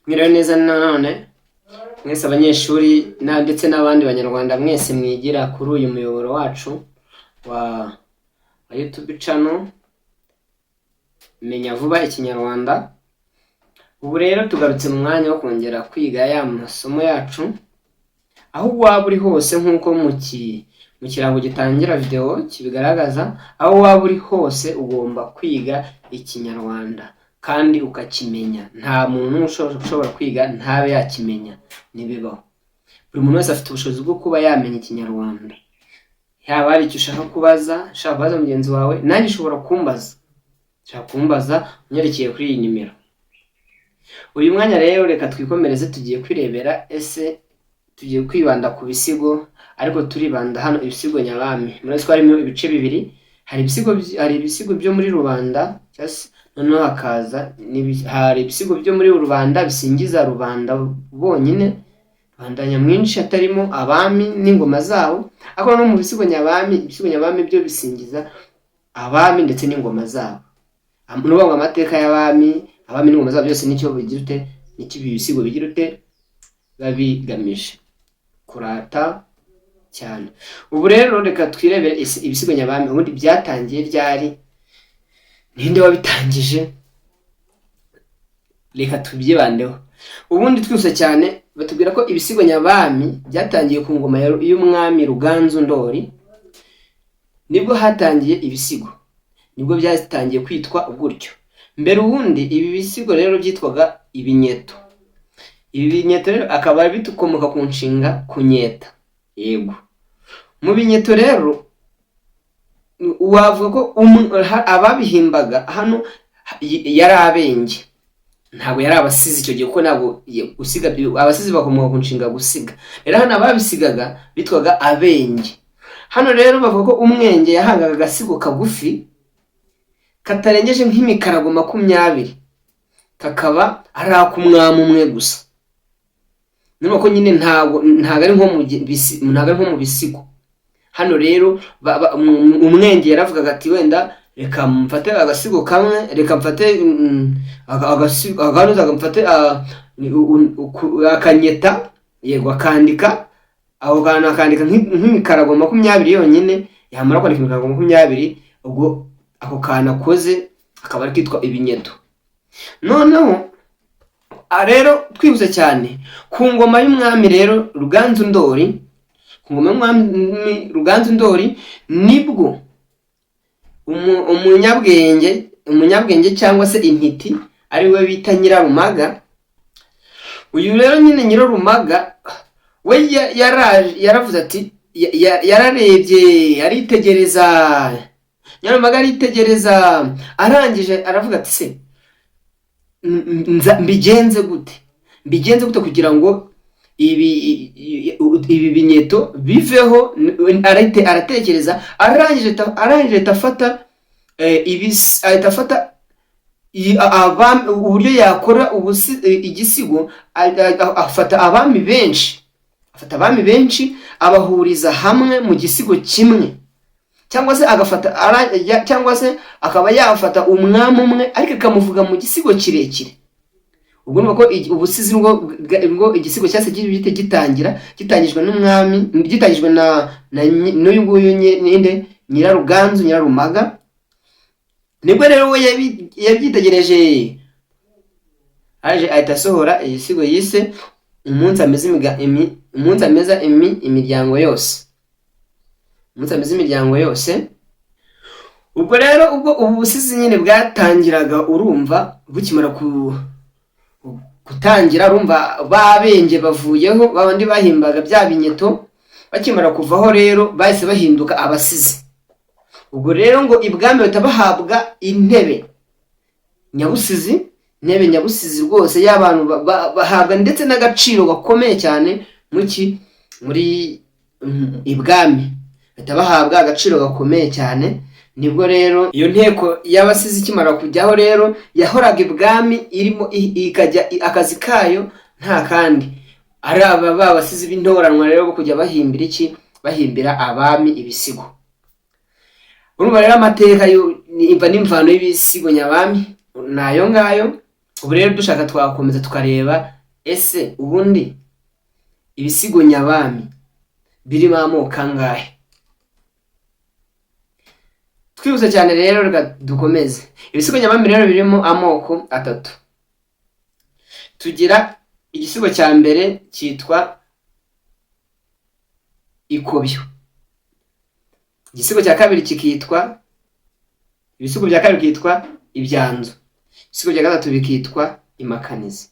Mwiriwe neza nanone mwese abanyeshuri ndetse n'abandi banyarwanda mwese mwigira kuri uyu muyoboro wacu wa YouTube channel Menya Vuba Ikinyarwanda. Ubu rero tugarutse mu mwanya wo kongera kwiga ya masomo yacu aho waba uri hose, nk'uko mu kirango gitangira video kibigaragaza. Aho waba uri hose ugomba kwiga Ikinyarwanda kandi ukakimenya. Nta muntu ushobora kwiga ntabe yakimenya, nibibaho. Buri muntu wese afite ubushobozi bwo kuba yamenya Ikinyarwanda. Yaba ari icyo ushaka kubaza, ushaka kubaza mugenzi wawe, nanjye ushobora kumbaza unyerekeye kuri iyi nimero. Uyu mwanya rero reka twikomereze, tugiye kwirebera tugiye kwibanda ku bisigo, ariko turibanda hano ibisigo nyabami. Muretse ko harimo ibice bibiri, hari ibisigo byo muri rubanda, noneho hari ibisigo byo muri rubanda bisingiza rubanda bonyine, rubanda nyamwinshi hatarimo abami n'ingoma zabo. Ariko no mu ibisigo nyabami byo bisingiza abami ndetse n'ingoma zabo. Nuvuga amateka y'abami, abami n'ingoma zabo byose nicyo bigira nicyo ibisigo bigira babigamije kurata cyane. Ubu rero reka twirebere ibisigo nyabami ubundi byatangiye ryari, ninde wabitangije, reka tubyibandeho. Ubundi twose cyane batubwira ko ibisigo nyabami byatangiye ku ngoma y'umwami Ruganzu Ndori. Nibwo hatangiye ibisigo, nibwo byatangiye kwitwa gutyo. Mbere ubundi ibi bisigo rero byitwaga ibinyeto. Ibi binyeto rero akaba bitukomoka ku nshinga kunyeta. Yego, mu binyeto rero wavuga ko ababihimbaga hano yari abenge, ntabwo yari abasizi icyo gihe, kuko ntabwo abasizi bakomoka ku nshinga gusiga. Rero hano ababisigaga bitwaga abenge. Hano rero bavuga ko umwenge yahangaga agasigo kagufi katarengeje nk'imikarago 20, kakaba ari ak'umwami umwe gusa. Nuko ko nyine ntabwo ari nko mu bisigo. Hano rero umwenge yaravugaga ati wenda reka mfate agasigo kamwe, reka mfate akanyeta, yego akandika aho kana akandika nk'imikarago 20 yonyine. Yamara kwandika imikarago 20, ubwo ako kana koze akaba ari kitwa ibinyeto. Noneho rero twibuze cyane ku ngoma y'umwami rero Ruganzu Ndori. Ku ngoma y'umwami Ruganzu Ndori nibwo umunyabwenge cyangwa se intiti ari we bita Nyirarumaga. Uyu rero nyine Nyirarumaga we yaravuze ati, yararebye aritegereza. Nyirarumaga aritegereza, arangije aravuga ati se mbigenze gute kugira ngo ibi binyeto biveho. Aratekereza, arangije afata uburyo yakora igisigo. Afata abami benshi abahuriza hamwe mu gisigo kimwe, cyangwa se akaba yafata umwami umwe ariko akamuvuga mu gisigo kirekire. Ubwo nuko ubusizi ngo igisigo cyase gitangijwe n'umwami, gitangijwe n'uyu nguyu ninde Nyirarumaga. Nibwo rero we yabyitegereje, aje ahita asohora igisigo yise umunsi ameza imiryango yose. Ubwo rero ubu busizi nyine bwatangiraga, urumva bukimara gutangira, urumva babenge bavuyeho, babandi bahimbaga bya binyeto bakimara kuvaho rero bahise bahinduka abasizi. Ubwo rero ngo ibwami batabahabwa intebe nyabusizi rwose y'abantu bahabwa ndetse n'agaciro gakomeye cyane muri ibwami, batabahabwa agaciro gakomeye cyane. Nibwo rero iyo nteko y'abasizi ikimara kujyaho rero yahoraga ibwami irimo ikajya akazi kayo nta kandi ari abasizi b'intoranwa rero kujya bahimbira abami ibisigo. Urumva rero amateka n'imvano y'ibisigo nyabami nayo ngayo. Ubu rero dushaka twakomeza tukareba ese ubundi ibisigo nyabami birimo amoko angahe? Twibutse cyane rero, reka dukomeze. Ibisigo nyabami rero birimo amoko atatu. Tugira igisigo cya mbere cyitwa ikobyo. Igisigo cya kabiri kikitwa, ibisigo bya kabiri bikitwa ibyanzu. Ibisigo bya gatatu bikitwa impakanizi.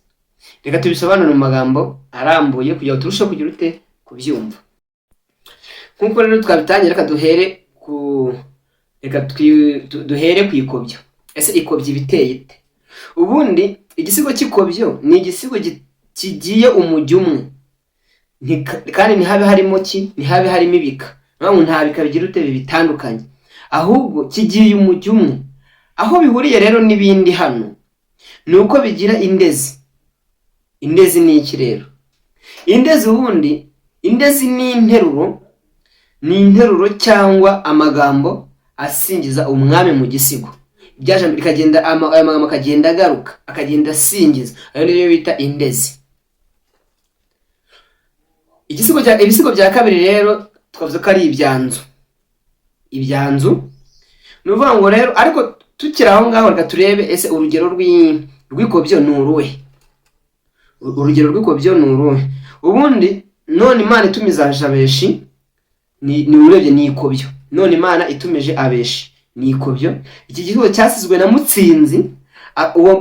Reka tubisobanure mu magambo arambuye kugira ngo turusheho kugira ute kubyumva. Nkuko rero twabitangira, duhere ku ikobyo. Ese ikobyo ibiteye ite? Ubundi igisigo cy'ikobyo ni igisigo kigiye umujyo umwe, kandi ntihabe harimo ibika. Nta bika bigira ute bitandukanye, ahubwo kigiye umujyo umwe. Aho bihuriye rero n'ibindi hano ni uko bigira indezi. Indezi ni iki rero? Indezi ubundi, indezi ni interuro cyangwa amagambo asingiza umwami mu gisigo. Ibyajambo bikagenda, aya magambo akagenda agaruka, akagenda asingiza. Ayo niyo bita indezi. Ibisigo bya kabiri rero twavuze ko ari ibyanzu. Ibyanzu ni ukuvuga ngo rero, ariko tukiri aho ngaho reka turebe ese urugero rw'ikobyo ni uruhe? Urugero rw'ikobyo ni uruhe? Ubundi none Imana itumiza abeshi ni urebye ni ikobyo. None Imana itumije abeshi ni ikobyo. Iki gisigo cyasizwe na Mutsinzi,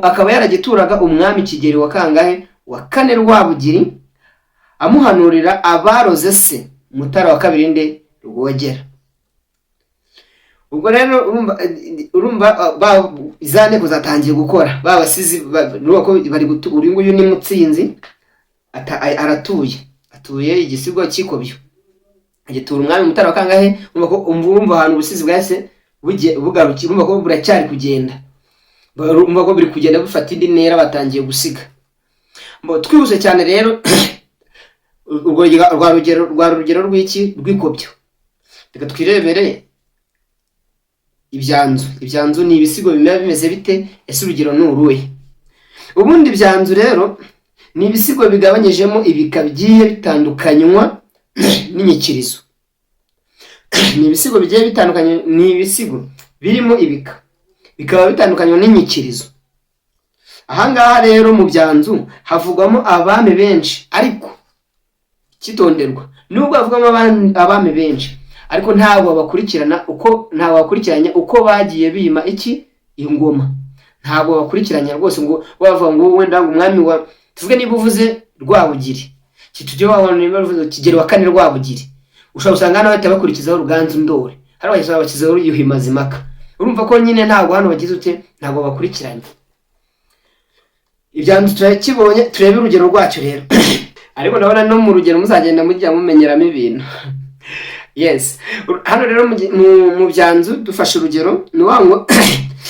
akaba yaragituraga umwami Kigeli wa kangahe? Wa kane Rwabugiri, amuhanurira abaroze se Mutara wa kabiri nde Rwogera. Ubwo rero urumva izane kuzatangiye gukora babasizi nuko bari uri nguyu ni Mutsinzi atuye igisigo cy'ikobyo, agitura umwami Mutara wa kangahe. Umva ahantu ubusizi bwase bugarukiye, urumva ko buracyari kugenda, urumva ko biri kugenda bufata indi ntera, batangiye gusiga. Twihuse cyane rero rwa rugero rw'iki rw'ikobyo. Reka twirebere ibyanzu. Ibyanzu ni ibisigo bimeze bite? Ese urugero ni uruhe? Ubundi ibyanzu rero ni ibisigo bigabanyijemo ibika bigiye bitandukanywa n'inyikirizo. Ni ibisigo bigiye bitandukanye, ni ibisigo birimo ibika bikaba bitandukanywa n'inyikirizo. Ahangaha rero mu byanzu havugwamo abami benshi, ariko kitonderwa, nubwo havugwamo abami benshi, ariko ntabwo bakurikiranye uko bagiye bima iki ingoma. Ntabwo bakurikiranye rwose ngo bavuga ngo wenda umwami wa, tuvuge niba uvuze Rwabugiri, kitujye wabona niba uvuze Kigeli wa kane Rwabugiri, ushobora usanga hano bahita bakurikizaho Ruganzu Ndori, hano bakizaho Yuhi Mazimaka. Urumva ko nyine ntabwo hano bagize ute, ntabwo bakurikiranye. Ibyanzu turakibonye, turebe urugero rwacyo rero. Ariko ndabona no mu rugero muzagenda mujya mumenyeramo ibintu. Yes, hano rero mu byanzu dufashe urugero ni wango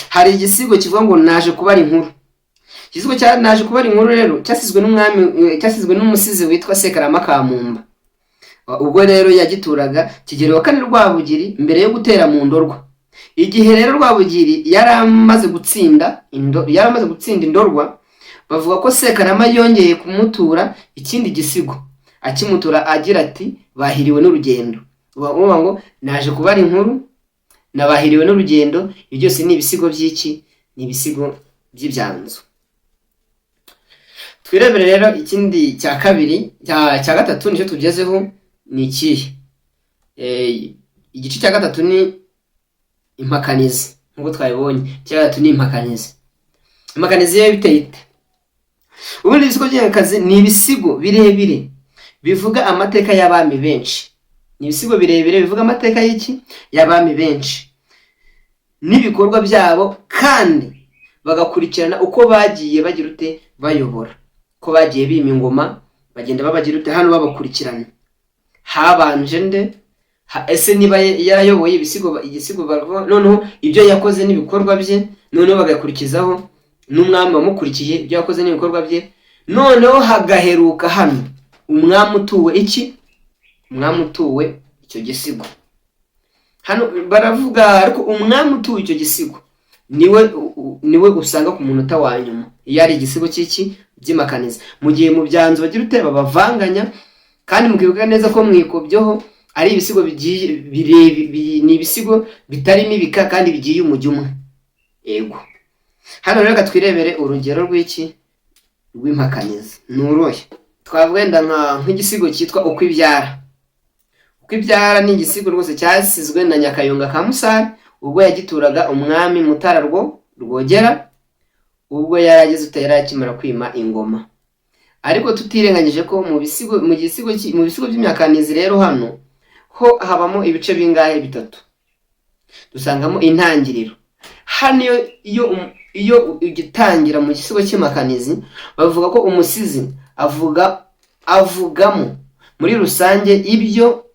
hari igisigo kivuga ngo naje kubara inkuru. Igisigo cya naje kubara inkuru rero cyasizwe n'umusizi witwa Sekarama Kamumba. Ubwo rero yagituraga Kigeli wa kane Rwabugiri mbere yo gutera mu Ndorwa. Igihe rero Rwabugiri yaramaze gutsinda Indorwa, bavuga ko Sekarama yongeye kumutura ikindi gisigo, akimutura agira ati bahiriwe n'urugendo. Uvuga ngo naje kubara inkuru nabahiriwe n'urugendo. Ibyo byose ni ibisigo by'iki? Ni ibisigo by'ibyanzu. Twirebere rero ikindi cya kabiri, cya gatatu nicyo tugezeho. Ni ikihe? Igice cya gatatu ni impakanizi. Nkuko twabibonye, cya gatatu ni impakanizi. Impakanizi yo biteye ite? Ubundi ibisigo by'akazi ni ibisigo birebire bivuga amateka y'abami benshi. Ni ibisigo birebire bivuga amateka y'iki? Y'abami benshi n'ibikorwa byabo, kandi bagakurikirana uko bagiye bagira ute bayobora, ko bagiye bima ingoma, bagenda babagira ute hano babakurikirana. Habanje nde? Ese niba yarayoboye igisigo bavuga, noneho ibyo yakoze n'ibikorwa bye, noneho bagakurikizaho n'umwami wamukurikiye ibyo yakoze n'ibikorwa bye, noneho hagaheruka hano umwami utuwe iki? Umwami utuwe icyo gisigo. Hano baravuga ariko umwami utuwe icyo gisigo niwe usanga ku munota wa nyuma iyo ari igisigo cy'iki by'impakanizi. Mu gihe mu byanzu bagira uteba bavanganya, kandi mukibuka neza ko mwikobyoho ari ibisigo bigiye ni ibisigo bitarimo ibika kandi bigiye umujyo umwe. Yego, hano rero twirebere urugero rw'iki rw'impakanizi. Nuroye twavugenda nk'igisigo cyitwa uko ibyara. Uko ibyara ni igisigo rwose cyasizwe na Nyakayonga ka Musare ubwo yagituraga umwami Mutara Rwogera ubwo yarageze utera akimara kwima ingoma. Ariko tutirenganyije ko mu bisigo by'imyakanizi rero hano ho habamo ibice bingahe? Bitatu. Dusangamo intangiriro. Hano iyo ugitangira mu gisigo cy'impakanizi bavuga ko umusizi avugamo muri rusange ibyo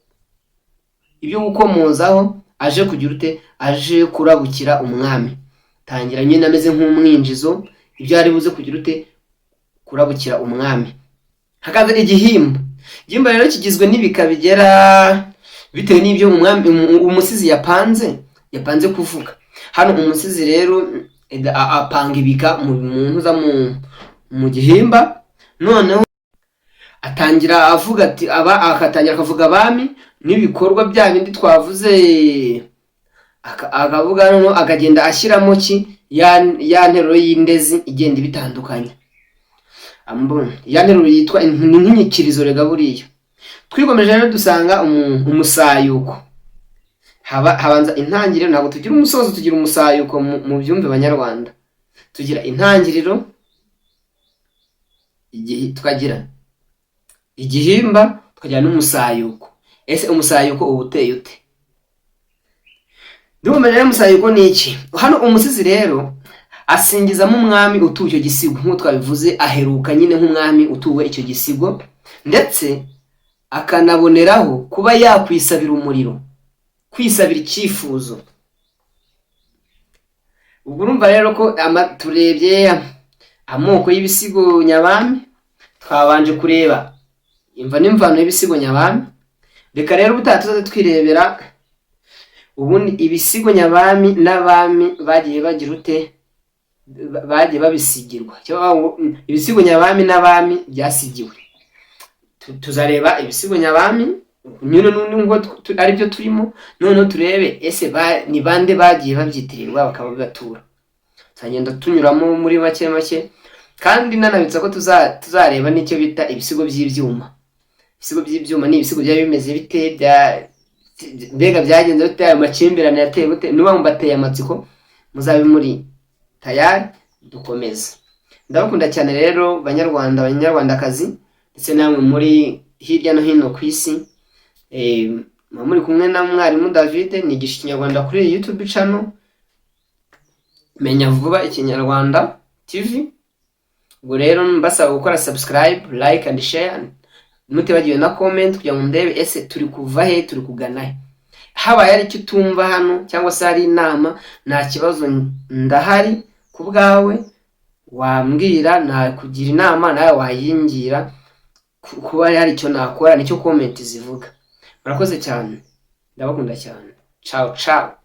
gukomozaho aje kugira ute, aje kurabukira umwami. Tangira nyine ameze nk'umwinjizo ibyo ari buze kugira ute, kurabukira umwami. Hakaza igihimba. Igihimba rero kigizwe n'ibika bigera bitewe n'ibyo umusizi yapanze kuvuga. Hano umusizi rero apanga ibika mu gihimba, noneho atangira avuga ati akatangira akavuga abami n'ibikorwa bya bindi twavuze, akavuga noneho akagenda ashyiramo ya nteruro y'indezi igenda bitandukanye. Ya nteruro yitwa nk'inyikirizo rega buriya. Twikomeje rero dusanga umusayuko. Habanza intangiriro, ntabwo tugira umusozo, tugira umusayuko mu byumve banyarwanda. Tugira intangiriro, tukagira igihimba, tukagira n'umusayuko. Ese umusayuko uba uteye ute? Ndumva rero umusayuko ni iki? Hano umusizi rero asingizamo umwami utuye icyo gisigo, nk'uko twabivuze, aheruka nyine nk'umwami utuwe icyo gisigo, ndetse akanaboneraho kuba yakwisabira umuriro, kwisabira icyifuzo. Ubwo urumva rero ko turebye amoko y'ibisigo nyabami, twabanje kureba imva n'imvano y'ibisigo nyabami. Reka rero ubutaha tuzaze twirebera ubundi ibisigo nyabami n'abami bagiye bagira ute, bagiye babisigirwa. Ibisigo nyabami n'abami byasigiwe. Tuzareba ibisigo nyabami nyine n'undi ngo ari byo turimo, noneho turebe ese ni bande bagiye babyitirirwa bakaba batura. Tuzagenda tunyuramo muri make, kandi nanabitsa ko tuzareba n'icyo bita ibisigo by'ibyuma. Ibisigo by'ibyuma ni ibisigo byari bimeze bite, mbega byagenze bite, amakimbirane yateye bute. Niba mbateye amatsiko muzabe muri tayari dukomeza. Ndabakunda cyane rero banyarwanda, banyarwandakazi, ndetse namwe muri hirya no hino ku isi. Muri kumwe na mwarimu David, nigisha Ikinyarwanda kuri YouTube channel Menya Vuba Ikinyarwanda TV. Ubwo rero mbasaba gukora subscribe, like and share, mutibagiwe na comment kugira ngo ndebe ese turi kuva he, turi kugana he. Habaye ari cyo tumva hano cyangwa se ari inama, nta kibazo ndahari ku bwawe, wambwira nakugira inama nawe wayingira kuba hari icyo nakora, nicyo comment zivuga. Murakoze cyane, ndabakunda cyane. Ciao ciao.